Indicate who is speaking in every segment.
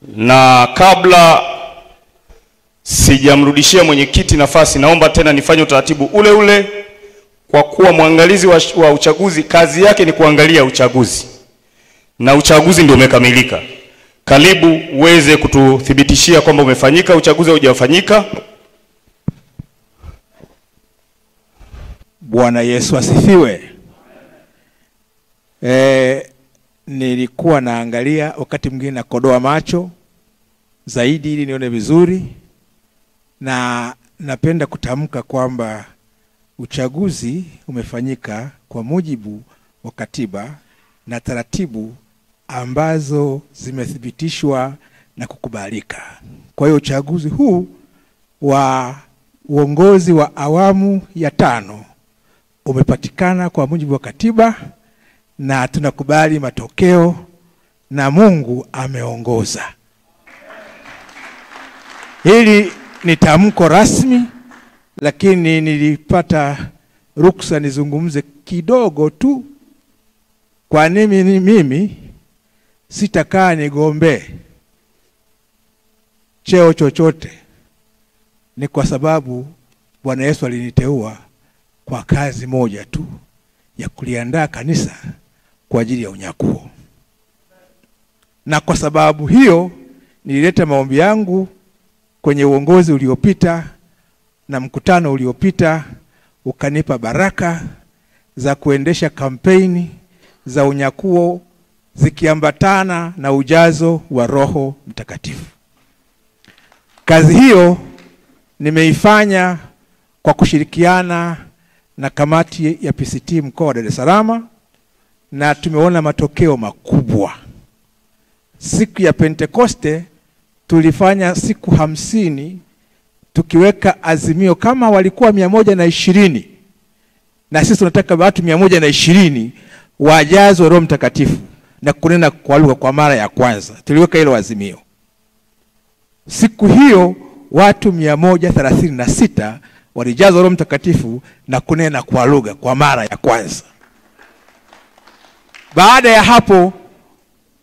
Speaker 1: Na kabla sijamrudishia mwenyekiti nafasi, naomba tena nifanye utaratibu ule ule, kwa kuwa mwangalizi wa uchaguzi kazi yake ni kuangalia uchaguzi na uchaguzi ndio umekamilika. Karibu uweze kututhibitishia kwamba umefanyika uchaguzi au hujafanyika.
Speaker 2: Bwana Yesu asifiwe. Nilikuwa naangalia, wakati mwingine nakodoa macho zaidi ili nione vizuri, na napenda kutamka kwamba uchaguzi umefanyika kwa mujibu wa katiba na taratibu ambazo zimethibitishwa na kukubalika. Kwa hiyo uchaguzi huu wa uongozi wa awamu ya 5 umepatikana kwa mujibu wa katiba na tunakubali matokeo, na Mungu ameongoza. Hili ni tamko rasmi, lakini nilipata ruksa nizungumze kidogo tu. Kwa nini mimi sitakaa nigombe cheo chochote? Ni kwa sababu Bwana Yesu aliniteua kwa kazi moja tu, ya kuliandaa kanisa kwa ajili ya unyakuo. Na kwa sababu hiyo nilileta maombi yangu kwenye uongozi uliopita, na mkutano uliopita ukanipa baraka za kuendesha kampeni za unyakuo zikiambatana na ujazo wa Roho Mtakatifu. Kazi hiyo nimeifanya kwa kushirikiana na kamati ya PCT mkoa wa Dar es Salaam, na tumeona matokeo makubwa. Siku ya Pentekoste tulifanya siku 50 tukiweka azimio kama walikuwa 120, na sisi tunataka watu 120 wajazwe Roho Mtakatifu na kunena kwa lugha kwa mara ya kwanza. Tuliweka hilo azimio. Siku hiyo watu 136 walijazwa Roho Mtakatifu na kunena kwa lugha kwa mara ya kwanza. Baada ya hapo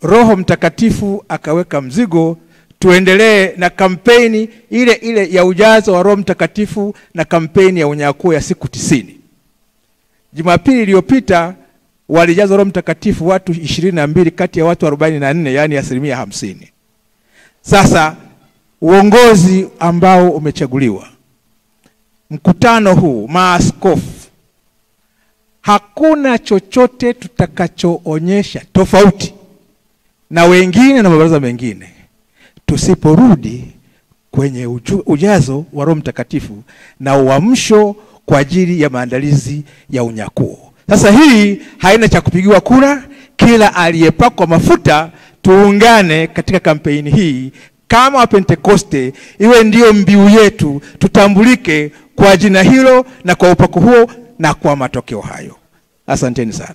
Speaker 2: Roho Mtakatifu akaweka mzigo tuendelee na kampeni ile ile ya ujazo wa Roho Mtakatifu na kampeni ya unyakuo ya siku 90. Jumapili iliyopita walijazwa Roho Mtakatifu watu 22 kati ya watu 44, yani 50%. Sasa uongozi ambao umechaguliwa, mkutano huu, maaskofu, hakuna chochote tutakachoonyesha tofauti na wengine na mabaraza mengine tusiporudi kwenye ujazo wa Roho Mtakatifu na uamsho kwa ajili ya maandalizi ya unyakuo. Sasa hii haina cha kupigiwa kura. Kila aliyepakwa mafuta tuungane katika kampeni hii kama Pentekoste, iwe ndio mbiu yetu, tutambulike kwa jina hilo na kwa upako huo na kwa matokeo hayo. Asanteni sana.